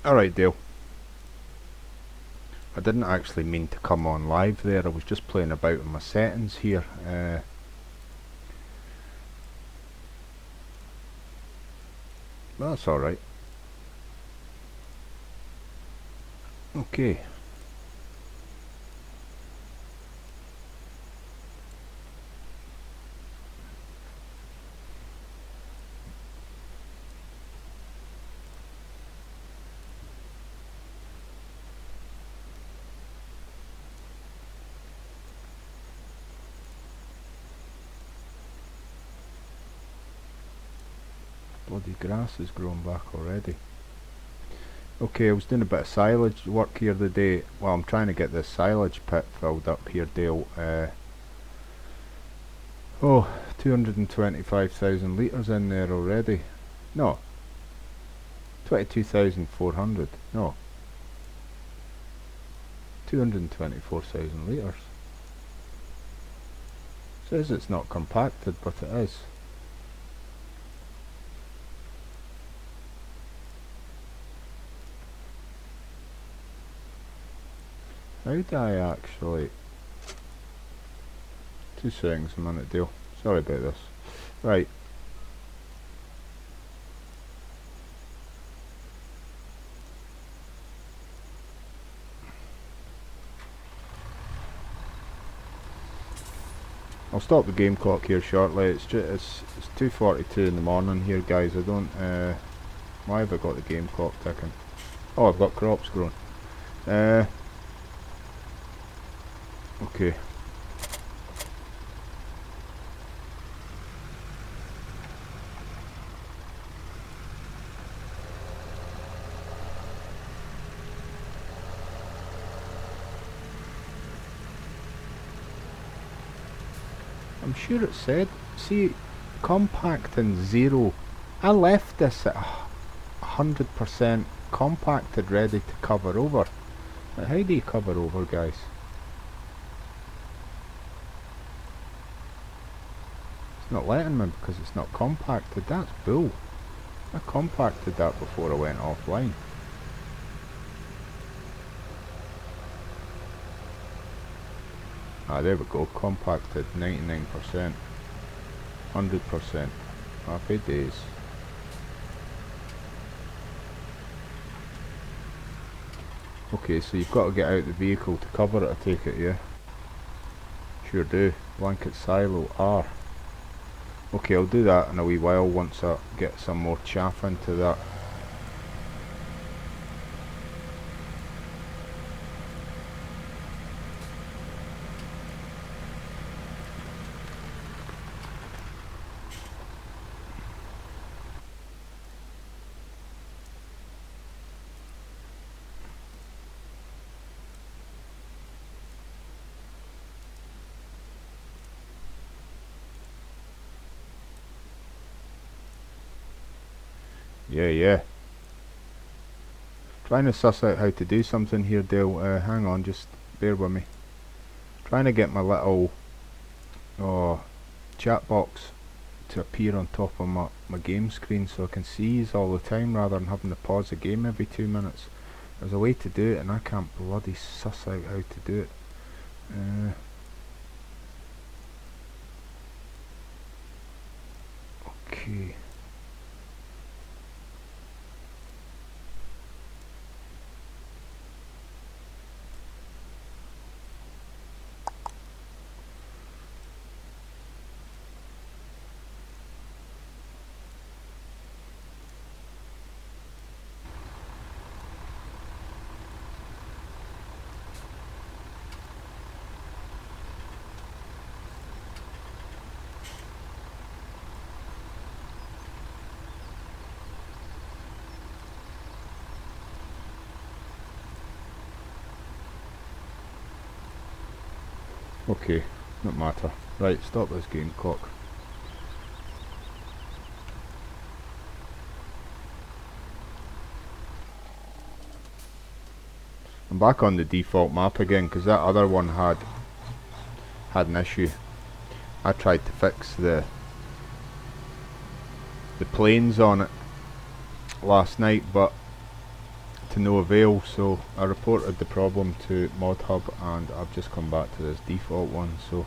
Alright, Dale. I didn't actually mean to come on live there. I was just playing about in my settings here. That's alright. Okay. Bloody grass has grown back already. Okay, I was doing a bit of silage work here today. Well, I'm trying to get this silage pit filled up here, Dale. 225,000 litres in there already. No. 22,400. No. 224,000 litres. Says it's not compacted, but it is. How do I actually... 2 seconds a minute, Dale. Sorry about this. Right. I'll stop the game clock here shortly. It's 2:42 in the morning here, guys. I don't... why have I got the game clock ticking? Oh, I've got crops growing. Okay. I'm sure it said, see, compact and 0. I left this at 100% compacted, ready to cover over. Now, how do you cover over, guys? It's not letting me because it's not compacted. That's bull. I compacted that before I went offline. Ah, there we go. Compacted 99%. 100%. Happy days. Okay, so you've got to get out the vehicle to cover it, I take it, yeah? Sure do. Blanket silo R. Okay, I'll do that in a wee while once I get some more chaff into that. Yeah. Trying to suss out how to do something here, Dale. Hang on, just bear with me. Trying to get my little chat box to appear on top of my game screen so I can see these all the time rather than having to pause the game every 2 minutes. There's a way to do it and I can't bloody suss out how to do it. Okay. Okay, not matter. Right, stop this game clock. I'm back on the default map again because that other one had an issue. I tried to fix the planes on it last night, but to no avail, so I reported the problem to Mod Hub and I've just come back to this default one, so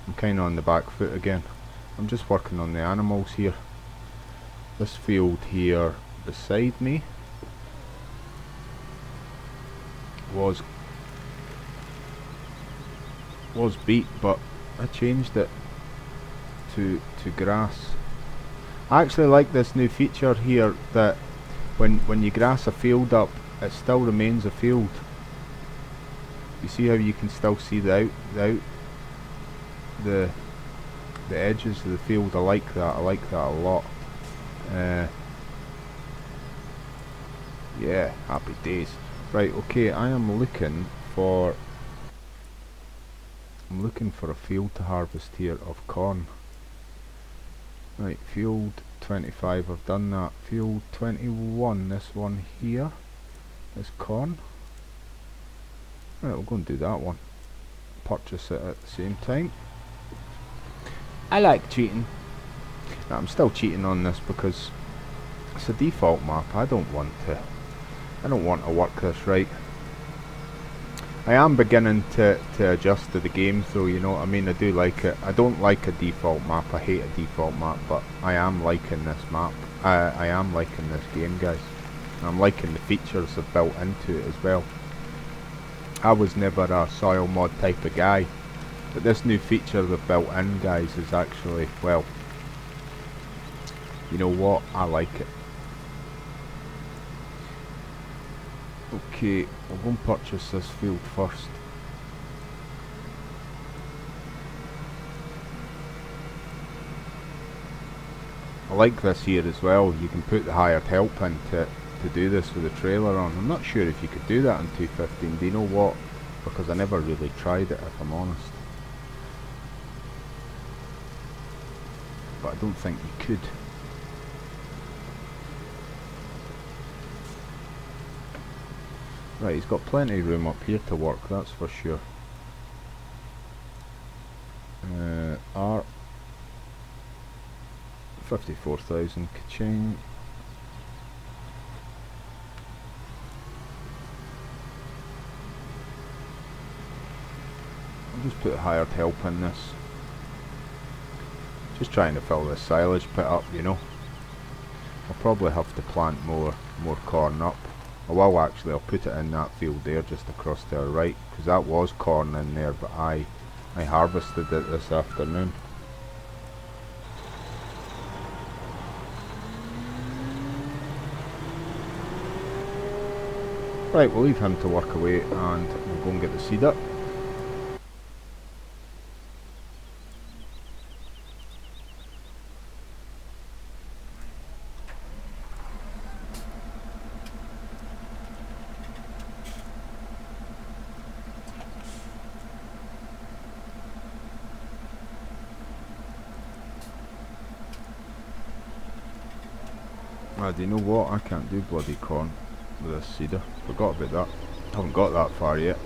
I'm kind of on the back foot again. I'm just working on the animals here. This field here beside me was beat, but I changed it to grass. I actually like this new feature here that when you grass a field up, it still remains a field. You see how you can still see the edges of the field. I like that. I like that a lot. Yeah, happy days. Right, okay, I am looking for a field to harvest here of corn. Right, field 25, I've done that. Field 21, this one here is corn. Right, we'll go and do that one. Purchase it at the same time. I like cheating. Now, I'm still cheating on this because it's a default map. I don't want to work this right. I am beginning to adjust to the game, though, you know what I mean. I do like it. I don't like a default map. I hate a default map, but I am liking this map. I am liking this game, guys. I'm liking the features they've built into it as well. I was never a soil mod type of guy, but this new feature they've built in, guys, is actually, well, you know what? I like it. Okay, I'll go and purchase this field first. I like this here as well. You can put the hired help in to do this with the trailer on. I'm not sure if you could do that in 2.15. Do you know what? Because I never really tried it, if I'm honest. But I don't think you could. Right, he's got plenty of room up here to work, that's for sure. R 54,000 ka-ching. I'll just put hired help in this. Just trying to fill this silage pit up, you know. I'll probably have to plant more corn up. I will actually, I'll put it in that field there just across to our right, because that was corn in there, but I harvested it this afternoon. Right, we'll leave him to work away and we'll go and get the seed up. Do you know what? I can't do bloody corn with this seeder. Forgot about that. Haven't got that far yet.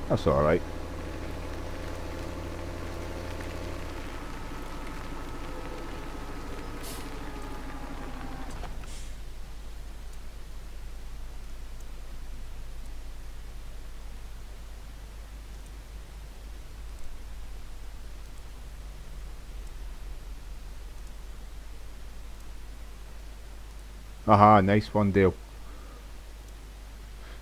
That's alright. Aha, nice one, Dale.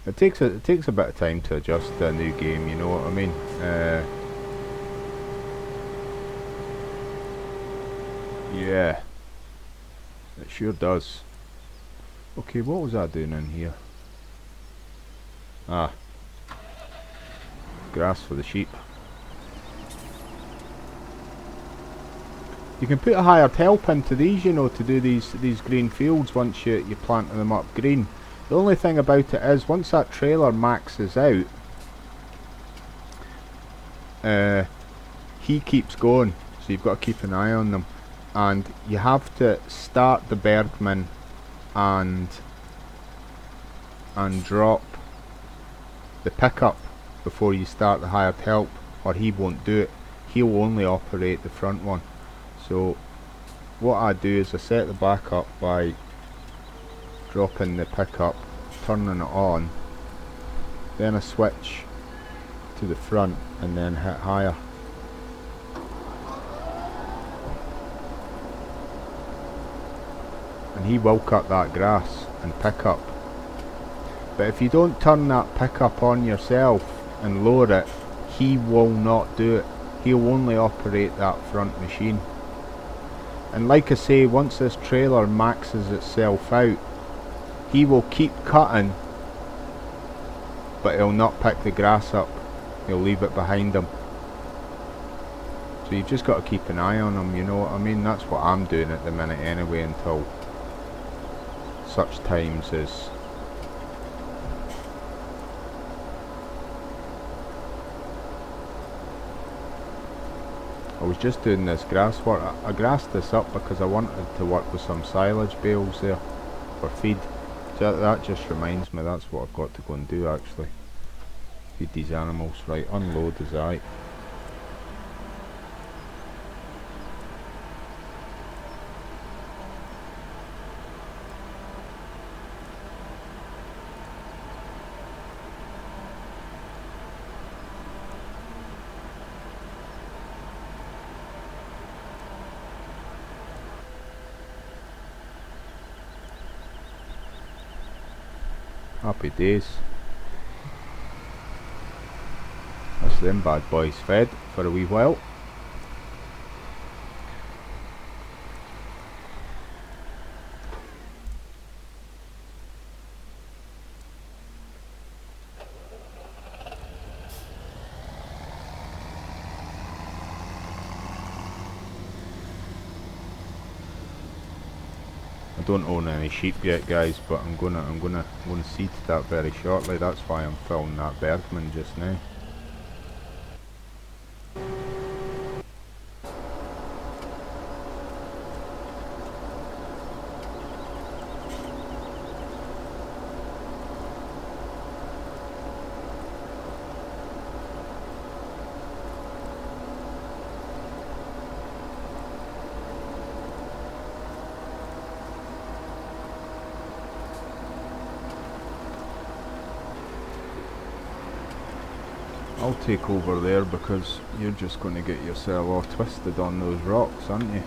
It takes a bit of time to adjust to a new game, you know what I mean? Yeah, it sure does. Okay, what was I doing in here? Ah, grass for the sheep. You can put a hired help into these, you know, to do these green fields once you plant them up green. The only thing about it is, once that trailer maxes out, he keeps going, so you've got to keep an eye on them. And you have to start the Bergman and drop the pickup before you start the hired help, or he won't do it. He'll only operate the front one. So what I do is I set the back up by dropping the pickup, turning it on, then a switch to the front and then hit higher. And he will cut that grass and pick up. But if you don't turn that pickup on yourself and lower it, he will not do it. He'll only operate that front machine. And like I say, once this trailer maxes itself out, he will keep cutting, but he'll not pick the grass up. He'll leave it behind him. So you've just got to keep an eye on him, you know what I mean? That's what I'm doing at the minute anyway, until such times as I was just doing this grass work. I grassed this up because I wanted to work with some silage bales there for feed. So that just reminds me, that's what I've got to go and do actually. Feed these animals. Right, unload is right. Happy days. That's them bad boys fed for a wee while. I don't own any sheep yet, guys, but I'm gonna seed that very shortly. That's why I'm filling that Bergman just now. I'll take over there because you're just going to get yourself all twisted on those rocks, aren't you?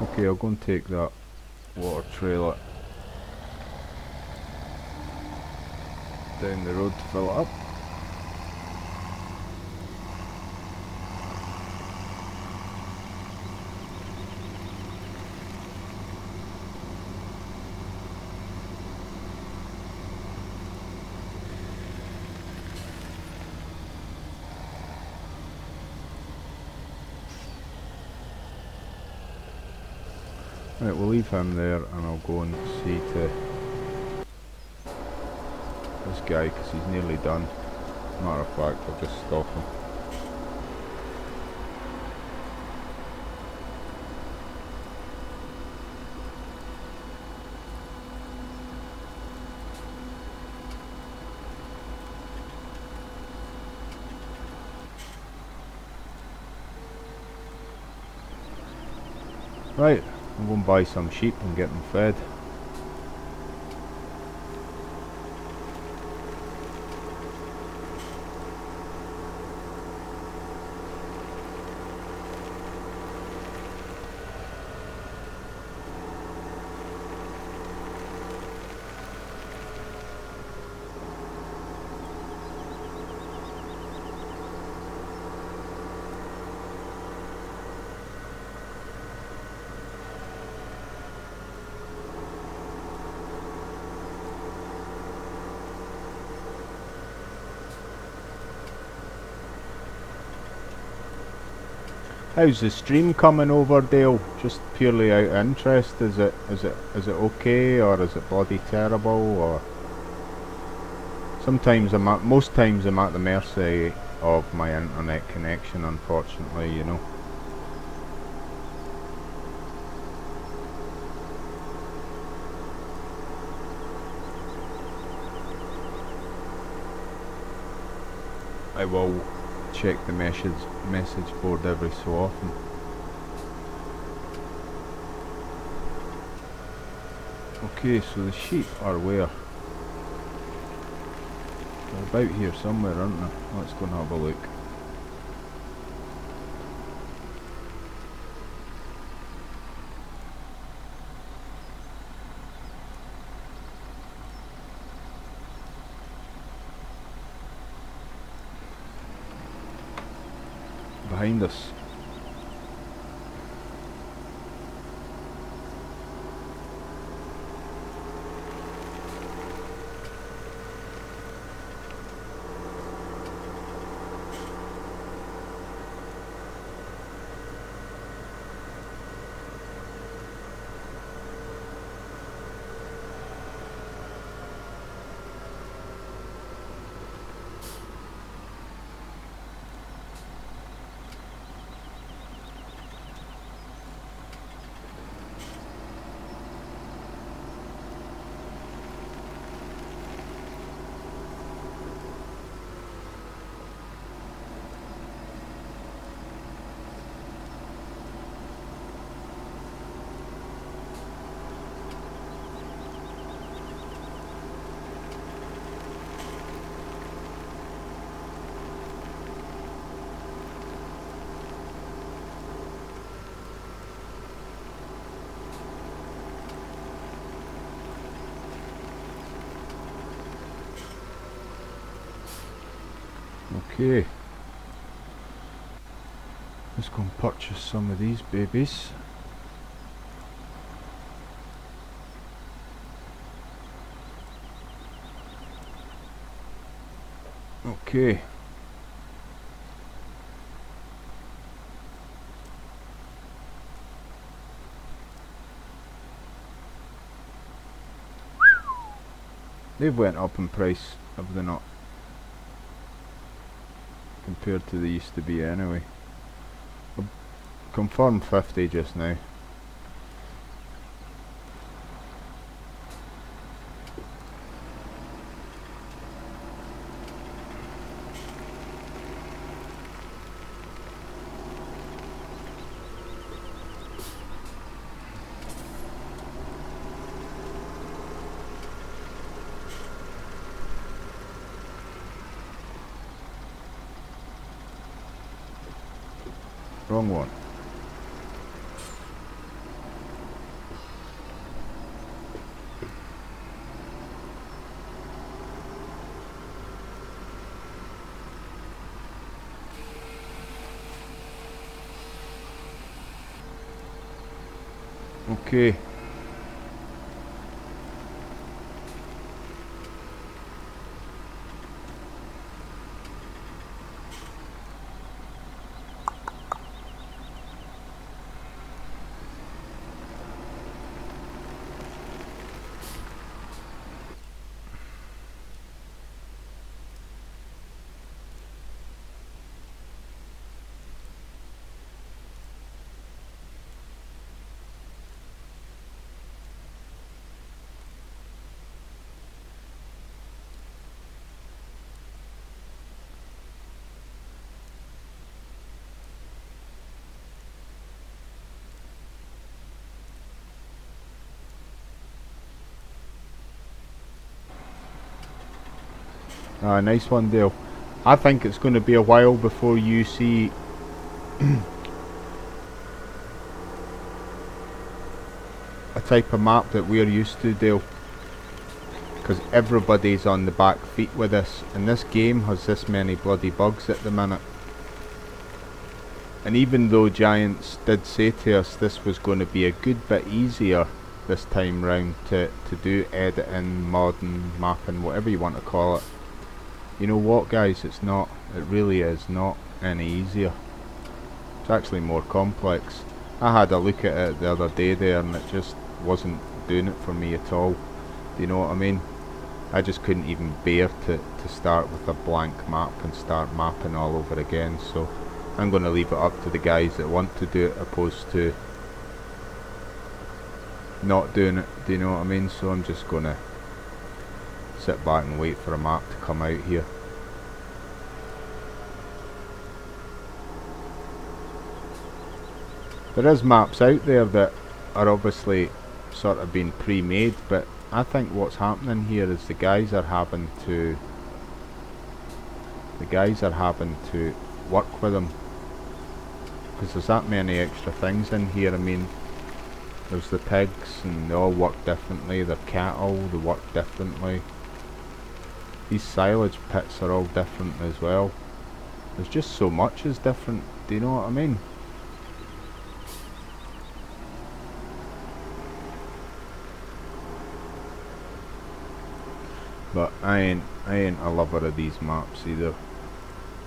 Okay, I'll go and take that water trailer down the road to fill it up. Right, we'll leave him there and I'll go and see to this guy because he's nearly done. Matter of fact, I'll just stop him. Right, I'm going to buy some sheep and get them fed. How's the stream coming over, Dale? Just purely out of interest, is it okay, or is it bloody terrible, or sometimes most times I'm at the mercy of my internet connection, unfortunately, you know. I will check the message board every so often. Okay, so the sheep are where? They're about here somewhere, aren't they? Let's go and have a look. Behind us. Okay, let's go and purchase some of these babies. Okay. They've went up in price, have they not? Compared to they used to be anyway. I've confirmed 50 just now. Wrong one. Okay. Nice one, Dale. I think it's going to be a while before you see a type of map that we're used to, Dale. Because everybody's on the back feet with this, and this game has this many bloody bugs at the minute. And even though Giants did say to us this was going to be a good bit easier this time round to do editing, modding, mapping, whatever you want to call it, you know what, guys, it's not. It really is not any easier. It's actually more complex. I had a look at it the other day there and it just wasn't doing it for me at all. Do you know what I mean? I just couldn't even bear to start with a blank map and start mapping all over again. So I'm going to leave it up to the guys that want to do it opposed to not doing it. Do you know what I mean? So I'm just going to sit back and wait for a map to come out here. There is maps out there that are obviously sort of being pre-made, but I think what's happening here is the guys are having to work with them, because there's that many extra things in here. I mean, there's the pigs and they all work differently, their cattle, they work differently. These silage pits are all different as well. There's just so much is different, do you know what I mean? But I ain't a lover of these maps either.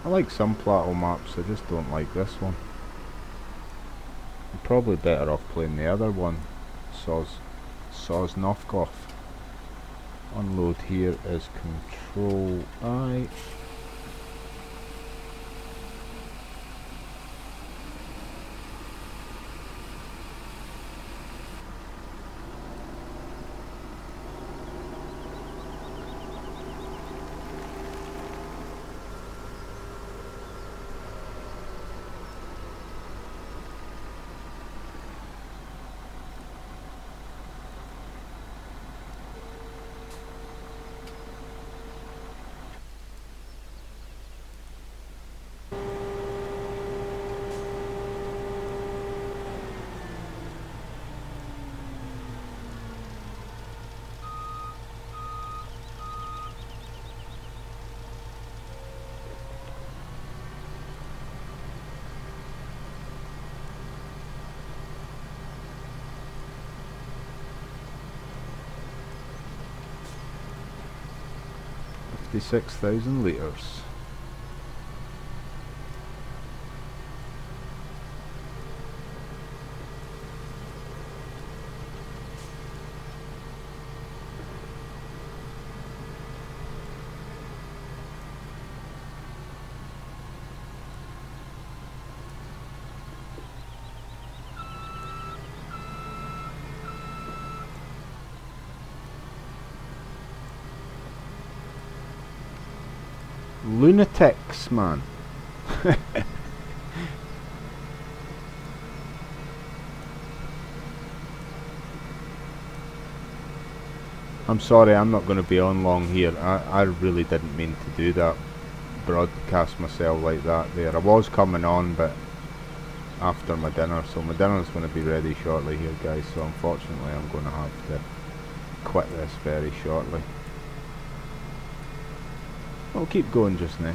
I like some plateau maps, I just don't like this one. I'm probably better off playing the other one, Sosnovkov. Unload here is Control I. $56,000 litres. Lunatics, man. I'm sorry, I'm not going to be on long here. I really didn't mean to do that. Broadcast myself like that there. I was coming on, but after my dinner, so my dinner's going to be ready shortly here, guys, so unfortunately I'm going to have to quit this very shortly. I'll keep going just now.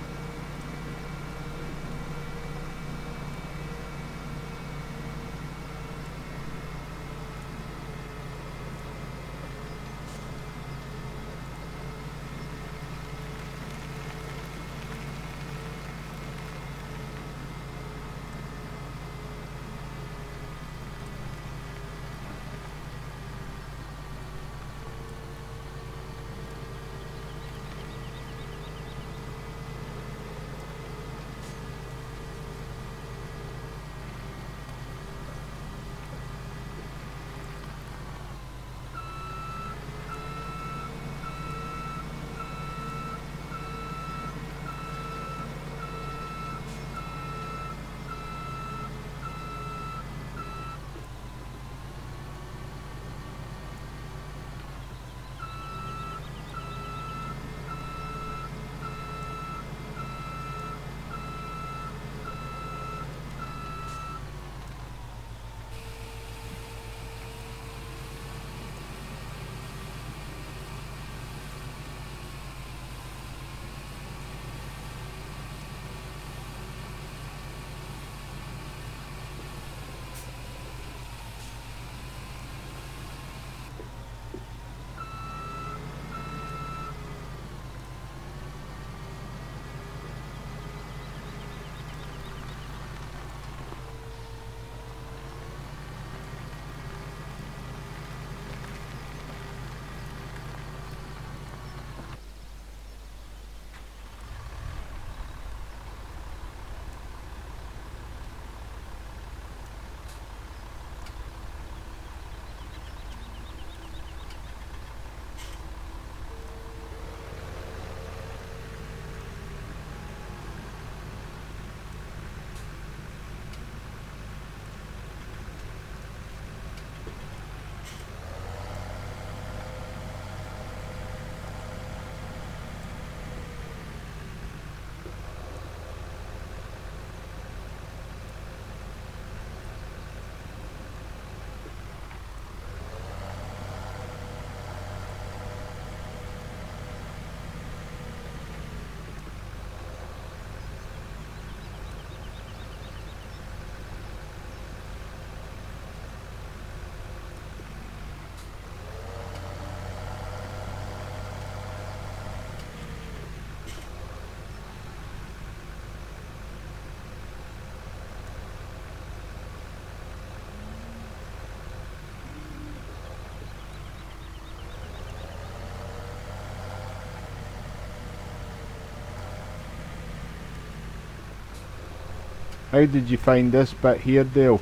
How did you find this bit here, Dale?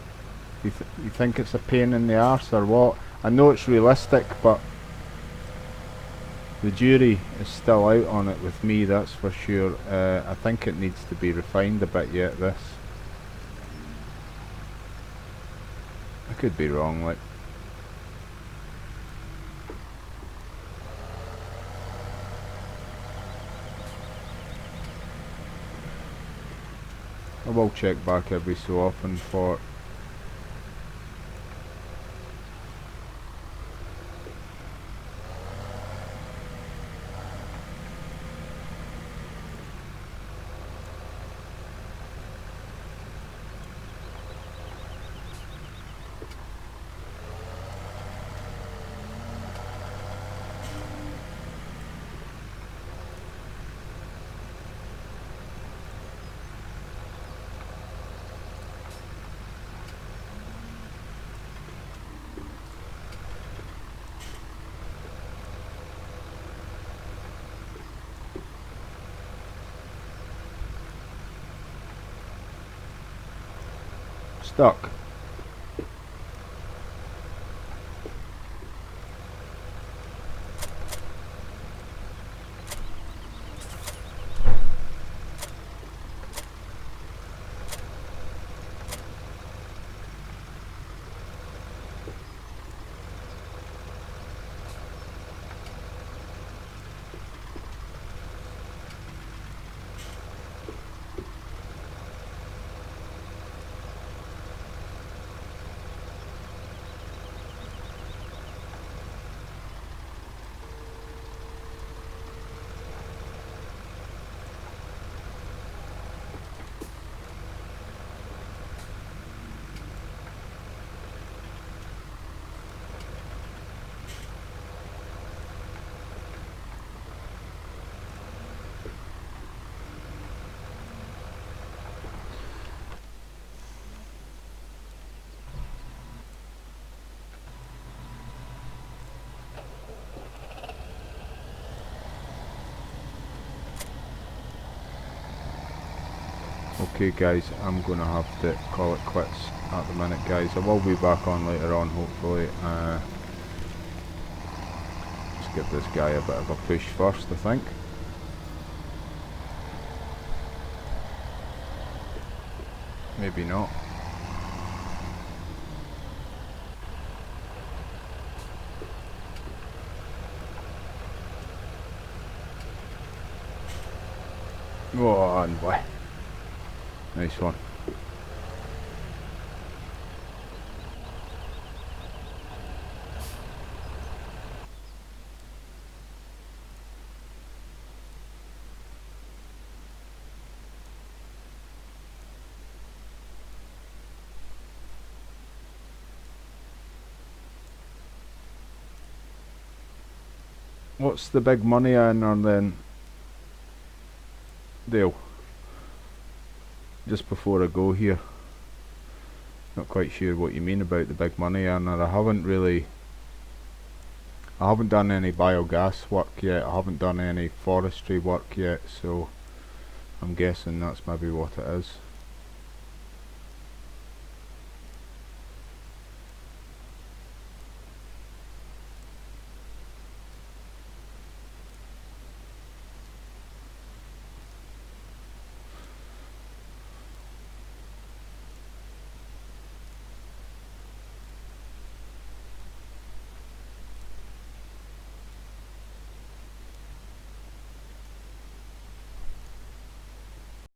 You think it's a pain in the arse or what? I know it's realistic, but the jury is still out on it with me, that's for sure. I think it needs to be refined a bit yet, this. I could be wrong, like. I will check back every so often for stuck. Okay guys, I'm gonna have to call it quits at the minute guys. I will be back on later on hopefully. Let's give this guy a bit of a push first, I think. Maybe not. Go on, boy. Nice one. What's the big money earner then, Dale? Just before I go here. Not quite sure what you mean about the big money earner. I haven't done any biogas work yet. I haven't done any forestry work yet, so I'm guessing that's maybe what it is.